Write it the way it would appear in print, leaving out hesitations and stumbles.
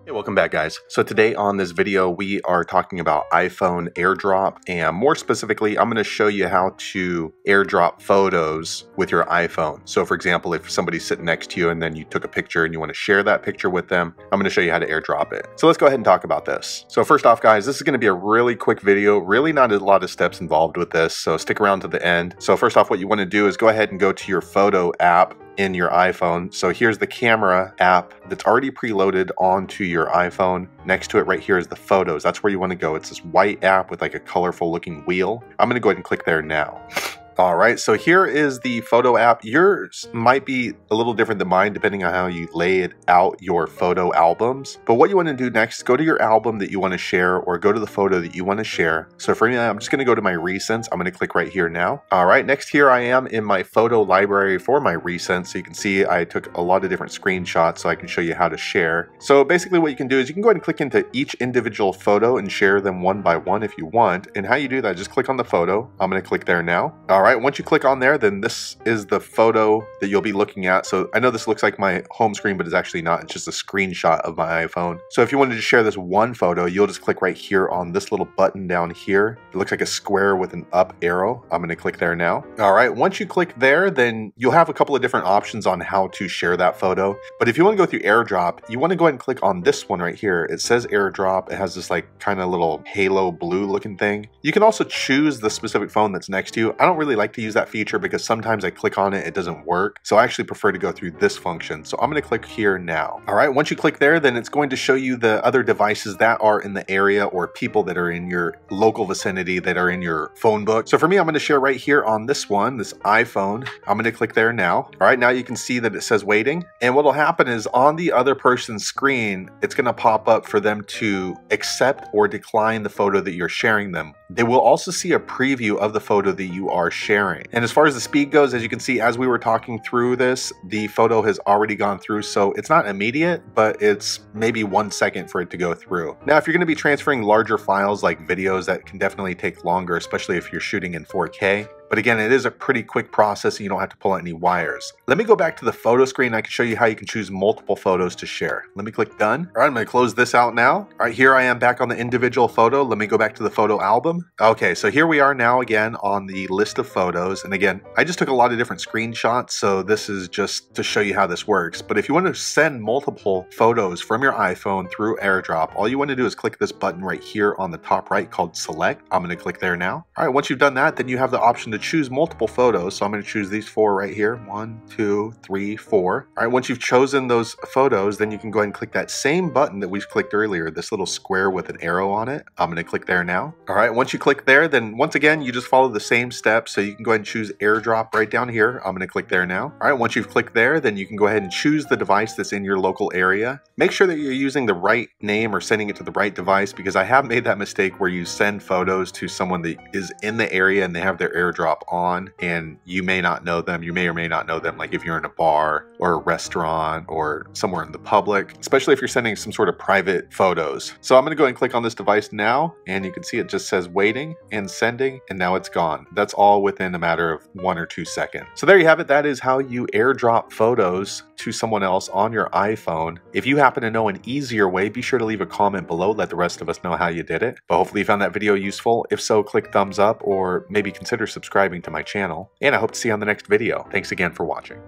Hey, welcome back guys. So today on this video we are talking about iPhone AirDrop, and more specifically I'm going to show you how to AirDrop photos with your iPhone. So for example, if somebody's sitting next to you and then you took a picture and you want to share that picture with them, I'm going to show you how to AirDrop it. So let's go ahead and talk about this. So first off guys, this is going to be a really quick video, really not a lot of steps involved with this, so stick around to the end. So first off, what you want to do is go ahead and go to your photo app in your iPhone. So here's the camera app that's already preloaded onto your iPhone. Next to it right here is the photos. That's where you want to go. It's this white app with like a colorful looking wheel. I'm going to go ahead and click there now. All right, so here is the photo app. Yours might be a little different than mine depending on how you lay it out your photo albums. But what you want to do next, go to your album that you want to share or go to the photo that you want to share. So for me, I'm just going to go to my recents. I'm going to click right here now. All right, next here I am in my photo library for my recents. So you can see I took a lot of different screenshots so I can show you how to share. So basically what you can do is you can go ahead and click into each individual photo and share them one by one if you want. And how you do that, just click on the photo. I'm going to click there now. All right, once you click on there, then this is the photo that you'll be looking at. So I know this looks like my home screen, but it's actually not. It's just a screenshot of my iPhone. So if you wanted to share this one photo, you'll just click right here on this little button down here. It looks like a square with an up arrow. I'm going to click there now. All right, once you click there, then you'll have a couple of different options on how to share that photo. But if you want to go through AirDrop, you want to go ahead and click on this one right here. It says AirDrop. It has this like kind of little halo blue looking thing. You can also choose the specific phone that's next to you. I don't really like to use that feature because sometimes I click on it, it doesn't work. So I actually prefer to go through this function. So I'm going to click here now. All right, once you click there, then it's going to show you the other devices that are in the area or people that are in your local vicinity that are in your phone book. So for me, I'm going to share right here on this one, this iPhone. I'm going to click there now. All right, now you can see that it says waiting. And what will happen is on the other person's screen, it's going to pop up for them to accept or decline the photo that you're sharing them. They will also see a preview of the photo that you are sharing. And as far as the speed goes, as you can see, as we were talking through this, the photo has already gone through. So it's not immediate, but it's maybe 1 second for it to go through. Now, if you're going to be transferring larger files like videos, that can definitely take longer, especially if you're shooting in 4K. But again, it is a pretty quick process and you don't have to pull out any wires. Let me go back to the photo screen. I can show you how you can choose multiple photos to share. Let me click done. All right, I'm going to close this out now. All right, here I am back on the individual photo. Let me go back to the photo album. Okay, so here we are now again on the list of photos. And again, I just took a lot of different screenshots, so this is just to show you how this works. But if you want to send multiple photos from your iPhone through AirDrop, all you want to do is click this button right here on the top right called Select. I'm going to click there now. All right, once you've done that, then you have the option to choose multiple photos. So I'm going to choose these 4 right here. 1, 2, 3, 4. All right, once you've chosen those photos, then you can go ahead and click that same button that we clicked earlier, this little square with an arrow on it. I'm going to click there now. All right, once you click there, then once again, you just follow the same steps. So you can go ahead and choose AirDrop right down here. I'm going to click there now. All right, once you've clicked there, then you can go ahead and choose the device that's in your local area. Make sure that you're using the right name or sending it to the right device, because I have made that mistake where you send photos to someone that is in the area and they have their AirDrop on, and you may not know them. You may or may not know them, like if you're in a bar or a restaurant or somewhere in the public, especially if you're sending some sort of private photos. So I'm going to go ahead and click on this device now, and you can see it just says waiting and sending, and now it's gone. That's all within a matter of 1 or 2 seconds. So there you have it. That is how you AirDrop photos to someone else on your iPhone. If you happen to know an easier way, be sure to leave a comment below. Let the rest of us know how you did it. But hopefully you found that video useful. If so, click thumbs up or maybe consider subscribing to my channel. And I hope to see you on the next video. Thanks again for watching.